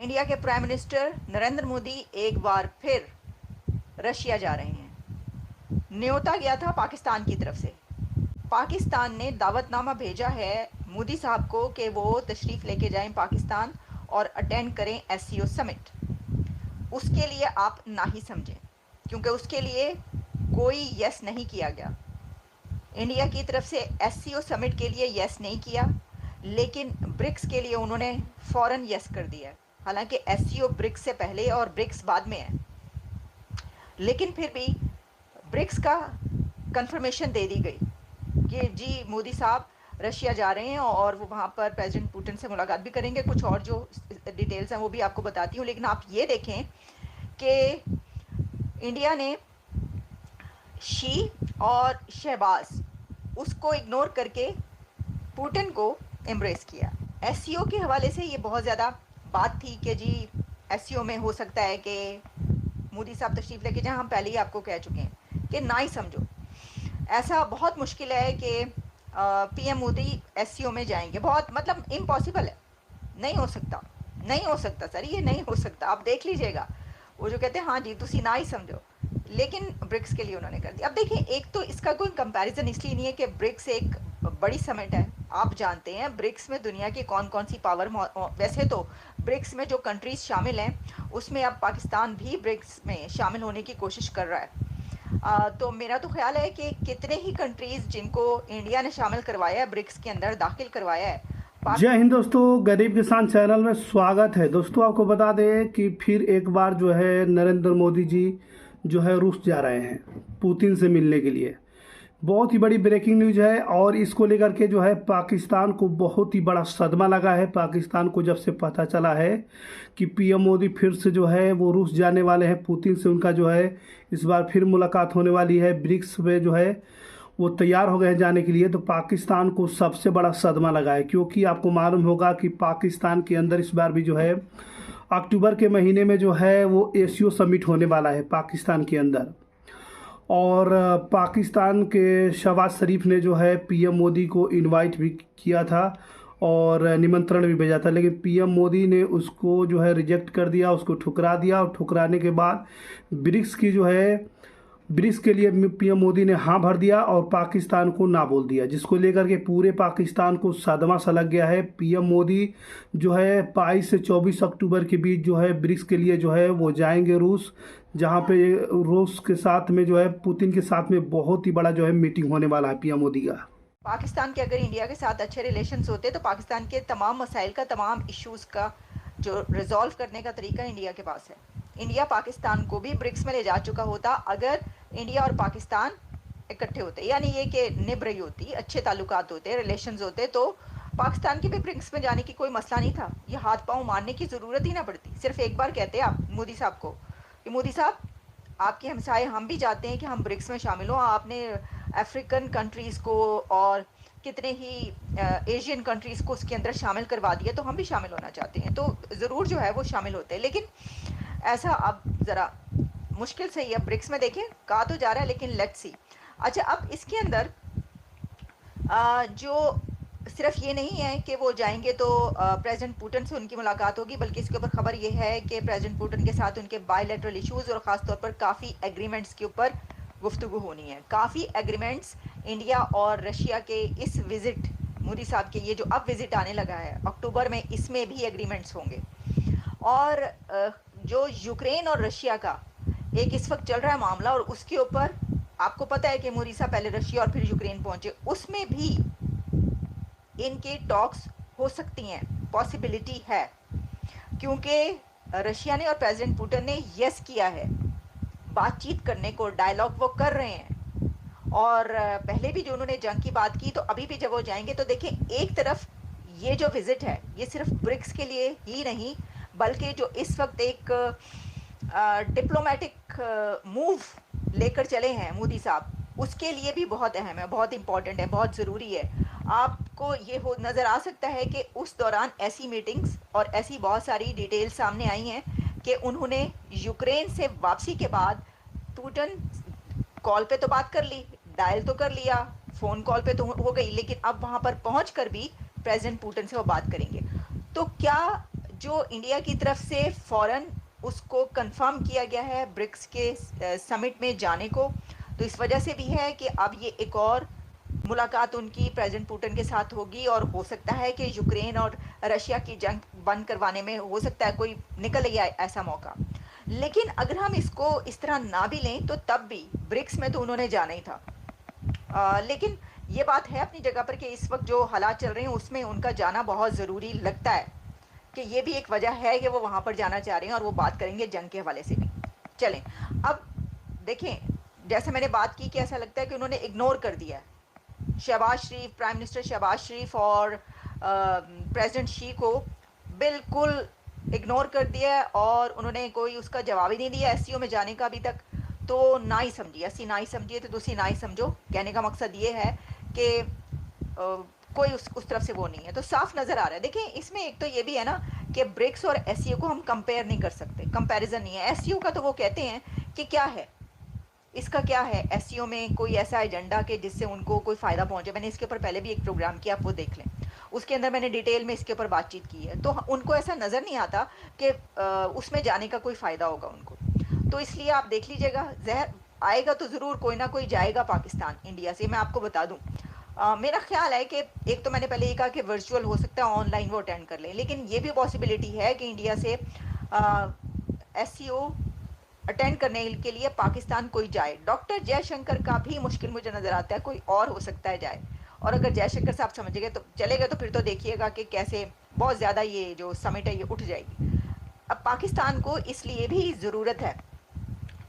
India के prime minister Narendra Modi एक बार फिर रशिया जा रहे हैं। न्योता गया था पाकिस्तान की तरफ से। पाकिस्तान ने दावतनामा भेजा है मोदी साहब को कि वो तशरीफ़ लेके जाएं पाकिस्तान और अटेंड करें एससीओ समिट। उसके लिए आप ना ही समझें, क्योंकि उसके लिए कोई यस नहीं किया गया। इंडिया की तरफ से एससीओ समिट के लिए यस नहीं किया, लेकिन ब्रिक्स के लिए उन्होंने फ़ौरन यस कर दिया। हालांकि एससीओ ब्रिक्स से पहले और ब्रिक्स बाद में है, लेकिन फिर भी ब्रिक्स का कंफर्मेशन दे दी गई कि जी मोदी साहब रशिया जा रहे हैं और वो वहाँ पर प्रेसिडेंट पुतिन से मुलाकात भी करेंगे। कुछ और जो डिटेल्स हैं वो भी आपको बताती हूँ, लेकिन आप ये देखें कि इंडिया ने शी और शहबाज उसको इग्नोर करके पुतिन को एम्ब्रेस किया। एससीओ के हवाले से ये बहुत ज़्यादा बात थी कि जी एससीओ में हो सकता है कि मोदी साहब तशरीफ़ लेके जाएं। हम पहले ही आपको कह चुके हैं कि ना ही समझो, ऐसा बहुत मुश्किल है कि पीएम मोदी एससीओ में जाएंगे। बहुत मतलब इम्पॉसिबल है, नहीं हो सकता, नहीं हो सकता सर, ये नहीं हो सकता। आप देख लीजिएगा, वो जो कहते हैं हाँ जी तुसी ना ही समझो, लेकिन ब्रिक्स के लिए उन्होंने कर दिया। अब देखिए, एक तो इसका कोई कंपैरिजन इसलिए नहीं है कि ब्रिक्स एक बड़ी समिट है। आप जानते हैं ब्रिक्स में दुनिया की कौन कौन सी पावर, वैसे तो ब्रिक्स में जो कंट्रीज शामिल हैं उसमें अब पाकिस्तान भी ब्रिक्स में शामिल होने की कोशिश कर रहा है। तो मेरा तो ख्याल है कि कितने ही कंट्रीज जिनको इंडिया ने शामिल करवाया है, ब्रिक्स के अंदर दाखिल करवाया है। जय हिंद दोस्तों, गरीब किसान चैनल में स्वागत है। दोस्तों आपको बता दें कि फिर एक बार जो है नरेंद्र मोदी जी जो है रूस जा रहे हैं पुतिन से मिलने के लिए। बहुत ही बड़ी ब्रेकिंग न्यूज है और इसको लेकर के जो है पाकिस्तान को बहुत ही बड़ा सदमा लगा है। पाकिस्तान को जब से पता चला है कि पीएम मोदी फिर से जो है वो रूस जाने वाले हैं, पुतिन से उनका जो है इस बार फिर मुलाकात होने वाली है, ब्रिक्स में जो है वो तैयार हो गए हैं जाने के लिए, तो पाकिस्तान को सबसे बड़ा सदमा लगा है। क्योंकि आपको मालूम होगा कि पाकिस्तान के अंदर इस बार भी जो है अक्टूबर के महीने में जो है वो एससीओ समिट होने वाला है पाकिस्तान के अंदर। और पाकिस्तान के शहबाज शरीफ ने जो है पीएम मोदी को इनवाइट भी किया था और निमंत्रण भी भेजा था, लेकिन पीएम मोदी ने उसको जो है रिजेक्ट कर दिया, उसको ठुकरा दिया। और ठुकराने के बाद ब्रिक्स के लिए पीएम मोदी ने हाँ भर दिया और पाकिस्तान को ना बोल दिया, जिसको लेकर के पूरे पाकिस्तान को सदमा सा लग गया है। पीएम मोदी जो है 22 से 24 अक्टूबर के बीच जो है ब्रिक्स के लिए जो है वो जाएंगे रूस, जहाँ पे रूस के साथ में जो है पुतिन के साथ में बहुत ही बड़ा जो है मीटिंग होने वाला है पीएम मोदी का। पाकिस्तान के अगर इंडिया के साथ अच्छे रिलेशंस होते तो पाकिस्तान के तमाम मसाइल का, तमाम इश्यूज़ का जो रिजॉल्व करने का तरीका इंडिया के पास है। इंडिया पाकिस्तान को भी ब्रिक्स में ले जा चुका होता अगर इंडिया और पाकिस्तान इकट्ठे होते, यानी ये कि निभ रही होती, अच्छे ताल्लुकात होते, रिलेशंस होते, तो पाकिस्तान के भी ब्रिक्स में जाने की कोई मसला नहीं था। ये हाथ पांव मारने की ज़रूरत ही ना पड़ती। सिर्फ एक बार कहते आप मोदी साहब को कि मोदी साहब आपके हमसाए हम भी चाहते हैं कि हम ब्रिक्स में शामिल हों। आपने अफ्रीकन कंट्रीज़ को और कितने ही एशियन कंट्रीज़ को उसके अंदर शामिल करवा दिया, तो हम भी शामिल होना चाहते हैं। तो ज़रूर जो है वो शामिल होते हैं, लेकिन ऐसा अब ज़रा मुश्किल से ही अब ब्रिक्स में देखें कहा तो जा रहा है, लेकिन लेट्स सी। अच्छा, अब इसके अंदर जो सिर्फ ये नहीं है कि वो जाएंगे तो प्रेसिडेंट पुतिन से उनकी मुलाकात होगी, बल्कि इसके ऊपर खबर ये है कि प्रेसिडेंट पुतिन के साथ उनके बायलैटरल इश्यूज़ और ख़ास तौर पर काफ़ी एग्रीमेंट्स के ऊपर गुफ्तगू होनी है। काफ़ी एग्रीमेंट्स इंडिया और रशिया के इस विज़िट, मोदी साहब के ये जो अब विज़िट आने लगा है अक्टूबर में, इसमें भी एग्रीमेंट्स होंगे। और जो यूक्रेन और रशिया का एक इस वक्त चल रहा है मामला, और उसके ऊपर आपको पता है कि मोदी साहब पहले रशिया और फिर यूक्रेन पहुंचे, उसमें भी इनके टॉक्स हो सकती हैं, पॉसिबिलिटी है, क्योंकि रशिया ने और प्रेसिडेंट पुतिन ने यस किया है बातचीत करने को, डायलॉग वो कर रहे हैं। और पहले भी जो उन्होंने जंग की बात की, तो अभी भी जब वो जाएंगे तो देखें, एक तरफ ये जो विज़िट है ये सिर्फ ब्रिक्स के लिए ही नहीं, बल्कि जो इस वक्त एक डिप्लोमेटिक मूव लेकर चले हैं मोदी साहब, उसके लिए भी बहुत अहम है, बहुत इंपॉर्टेंट है, बहुत ज़रूरी है। आपको ये हो नज़र आ सकता है कि उस दौरान ऐसी मीटिंग्स और ऐसी बहुत सारी डिटेल्स सामने आई हैं कि उन्होंने यूक्रेन से वापसी के बाद पुतिन कॉल पे तो बात कर ली, डायल तो कर लिया, फ़ोन कॉल पे तो हो गई, लेकिन अब वहाँ पर पहुँच कर भी प्रेसिडेंट पुतिन से वो बात करेंगे। तो क्या जो इंडिया की तरफ से फ़ौरन उसको कंफर्म किया गया है ब्रिक्स के समिट में जाने को, तो इस वजह से भी है कि अब ये एक और मुलाकात उनकी प्रेसिडेंट पुतिन के साथ होगी और हो सकता है कि यूक्रेन और रशिया की जंग बंद करवाने में हो सकता है कोई निकल ही आए ऐसा मौका। लेकिन अगर हम इसको इस तरह ना भी लें तो तब भी ब्रिक्स में तो उन्होंने जाना ही था। लेकिन ये बात है अपनी जगह पर कि इस वक्त जो हालात चल रहे हैं उसमें उनका जाना बहुत ज़रूरी लगता है, कि ये भी एक वजह है कि वो वहाँ पर जाना चाह रहे हैं, और वो बात करेंगे जंग के हवाले से भी। चलें अब देखें, जैसे मैंने बात की कि ऐसा लगता है कि उन्होंने इग्नोर कर दिया है शहबाज शरीफ, प्राइम मिनिस्टर शहबाज शरीफ और प्रेसिडेंट शी को बिल्कुल इग्नोर कर दिया है, और उन्होंने कोई उसका जवाब ही नहीं दिया एससीओ में जाने का अभी तक। तो ना ही समझिए, अस्सी ना ही समझिए तो दूसरी ना ही समझो। कहने का मकसद ये है कि कोई उस तरफ से वो नहीं है। तो साफ नज़र आ रहा है। देखिए इसमें एक तो ये भी है ना कि ब्रिक्स और एससीओ को हम कंपेयर नहीं कर सकते, कंपैरिजन नहीं है। एससीओ का तो वो कहते हैं कि क्या है, इसका क्या है एससीओ में कोई ऐसा एजेंडा कि जिससे उनको कोई फ़ायदा पहुंचे। मैंने इसके ऊपर पहले भी एक प्रोग्राम किया, आप वो देख लें, उसके अंदर मैंने डिटेल में इसके ऊपर बातचीत की है। तो उनको ऐसा नज़र नहीं आता कि उसमें जाने का कोई फ़ायदा होगा उनको। तो इसलिए आप देख लीजिएगा, जहर आएगा तो ज़रूर कोई ना कोई जाएगा पाकिस्तान इंडिया से, मैं आपको बता दूं। मेरा ख्याल है कि एक तो मैंने पहले ये कहा कि वर्चुअल हो सकता है, ऑनलाइन वो अटेंड कर लें, लेकिन ये भी पॉसिबिलिटी है कि इंडिया से एससीओ अटेंड करने के लिए पाकिस्तान कोई जाए। डॉक्टर जयशंकर का भी मुश्किल मुझे नज़र आता है, कोई और हो सकता है जाए। और अगर जयशंकर साहब समझ गए तो चलेगा, तो फिर तो देखिएगा कि कैसे बहुत ज़्यादा ये जो समिट है ये उठ जाएगी। अब पाकिस्तान को इसलिए भी ज़रूरत है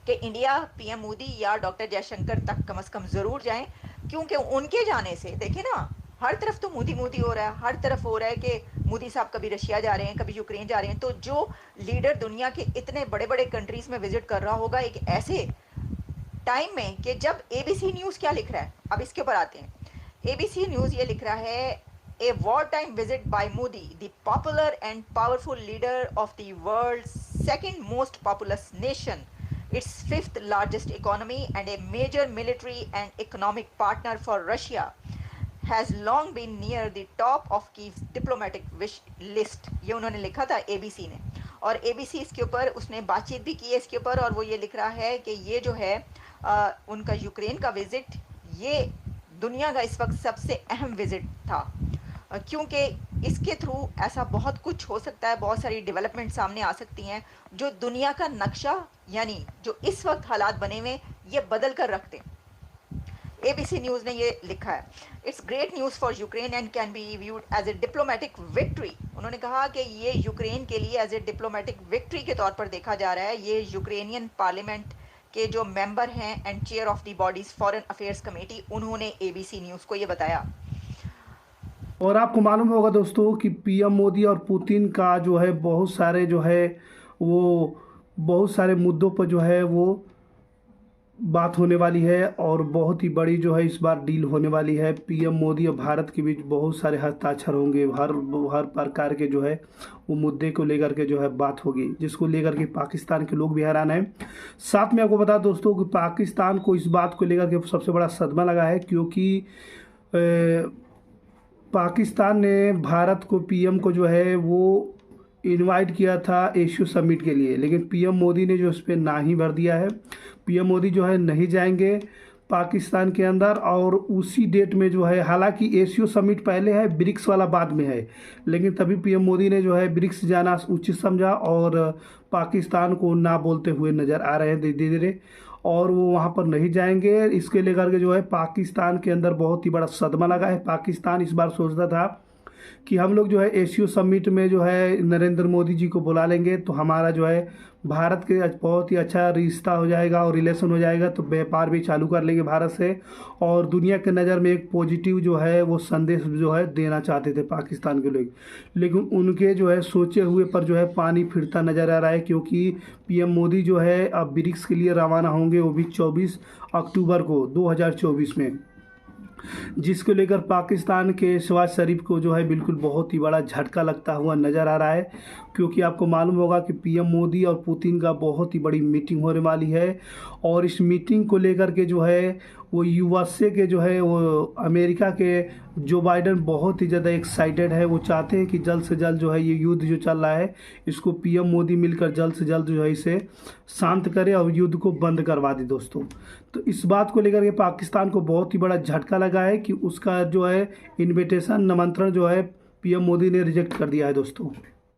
कि इंडिया पीएम मोदी या डॉक्टर जयशंकर तक कम से कम ज़रूर जाएं, क्योंकि उनके जाने से देखिए ना, हर तरफ तो मोदी मोदी हो रहा है, हर तरफ हो रहा है कि मोदी साहब कभी रशिया जा रहे हैं, कभी यूक्रेन जा रहे हैं। तो जो लीडर दुनिया के इतने बड़े बड़े कंट्रीज़ में विजिट कर रहा होगा एक ऐसे टाइम में, कि जब एबीसी न्यूज़ क्या लिख रहा है, अब इसके ऊपर आते हैं। एबीसी न्यूज़ ये लिख रहा है, a war time visit bye Modi, the popular and powerful leader of the world second most populous nation, its fifth largest economy and a major military and economic partner for Russia, has long been near the top of Kyiv's diplomatic wish list। ये उन्होंने लिखा था ABC ने, और ABC इसके ऊपर उसने बातचीत भी की है इसके ऊपर, और वो ये लिख रहा है कि ये जो है उनका यूक्रेन का विजिट ये दुनिया का इस वक्त सबसे अहम विजिट था, क्योंकि इसके थ्रू ऐसा बहुत कुछ हो सकता है, बहुत सारी डेवलपमेंट सामने आ सकती हैं जो दुनिया का नक्शा, यानी जो इस वक्त हालात बने हुए ये बदल कर रखते हैं। एबीसी न्यूज़ ने ये लिखा है, it's great news for Ukraine and can be viewed as a diplomatic victory. उन्होंने कहा कि ये यूक्रेन के लिए एज ए डिप्लोमेटिक विक्ट्री के तौर पर देखा जा रहा है। ये यूक्रेनियन पार्लियामेंट के जो मेंबर हैं and chair of the bodies foreign affairs committee, उन्होंने एबीसी न्यूज़ को ये बताया। और आपको मालूम होगा दोस्तों कि पीएम मोदी और पुतिन का जो है बहुत सारे जो है वो बहुत सारे मुद्दों पर जो है वो बात होने वाली है, और बहुत ही बड़ी जो है इस बार डील होने वाली है। पीएम मोदी और भारत के बीच बहुत सारे हस्ताक्षर होंगे, हर प्रकार के जो है वो मुद्दे को लेकर के जो है बात होगी, जिसको लेकर के पाकिस्तान के लोग भी हैरान हैं। साथ में आपको बता दोस्तों कि पाकिस्तान को इस बात को लेकर के सबसे बड़ा सदमा लगा है, क्योंकि पाकिस्तान ने भारत को, पीएम को जो है वो इनवाइट किया था एशियो समिट के लिए, लेकिन पीएम मोदी ने जो उस पर ना ही भर दिया है। पीएम मोदी जो है नहीं जाएंगे पाकिस्तान के अंदर, और उसी डेट में जो है, हालांकि एशियो समिट पहले है, ब्रिक्स वाला बाद में है, लेकिन तभी पीएम मोदी ने जो है ब्रिक्स जाना उचित समझा और पाकिस्तान को ना बोलते हुए नज़र आ रहे हैं धीरे धीरे, और वो वहाँ पर नहीं जाएंगे। इसके लेकर के जो है पाकिस्तान के अंदर बहुत ही बड़ा सदमा लगा है। पाकिस्तान इस बार सोचता था कि हम लोग जो है एशियो समिट में जो है नरेंद्र मोदी जी को बुला लेंगे तो हमारा जो है भारत के बहुत ही अच्छा रिश्ता हो जाएगा और रिलेशन हो जाएगा, तो व्यापार भी चालू कर लेंगे भारत से, और दुनिया के नज़र में एक पॉजिटिव जो है वो संदेश जो है देना चाहते थे पाकिस्तान के लोग। लेकिन उनके जो है सोचे हुए पर जो है पानी फिरता नज़र आ रहा है, क्योंकि पीएम मोदी जो है अब ब्रिक्स के लिए रवाना होंगे, वो भी 24 अक्टूबर को 2024 में, जिसको लेकर पाकिस्तान के शहबाज शरीफ को जो है बिल्कुल बहुत ही बड़ा झटका लगता हुआ नज़र आ रहा है। क्योंकि आपको मालूम होगा कि पीएम मोदी और पुतिन का बहुत ही बड़ी मीटिंग होने वाली है, और इस मीटिंग को लेकर के जो है वो यूएसए के जो है वो अमेरिका के जो बाइडन बहुत ही ज़्यादा एक्साइटेड है। वो चाहते हैं कि जल्द से जल्द जो है ये युद्ध जो चल रहा है इसको पीएम मोदी मिलकर जल्द से जल्द जो है इसे शांत करे और युद्ध को बंद करवा दे दोस्तों। तो इस बात को लेकर के पाकिस्तान को बहुत ही बड़ा झटका लगा है कि उसका जो है इन्विटेशन निमंत्रण जो है पीएम मोदी ने रिजेक्ट कर दिया है दोस्तों।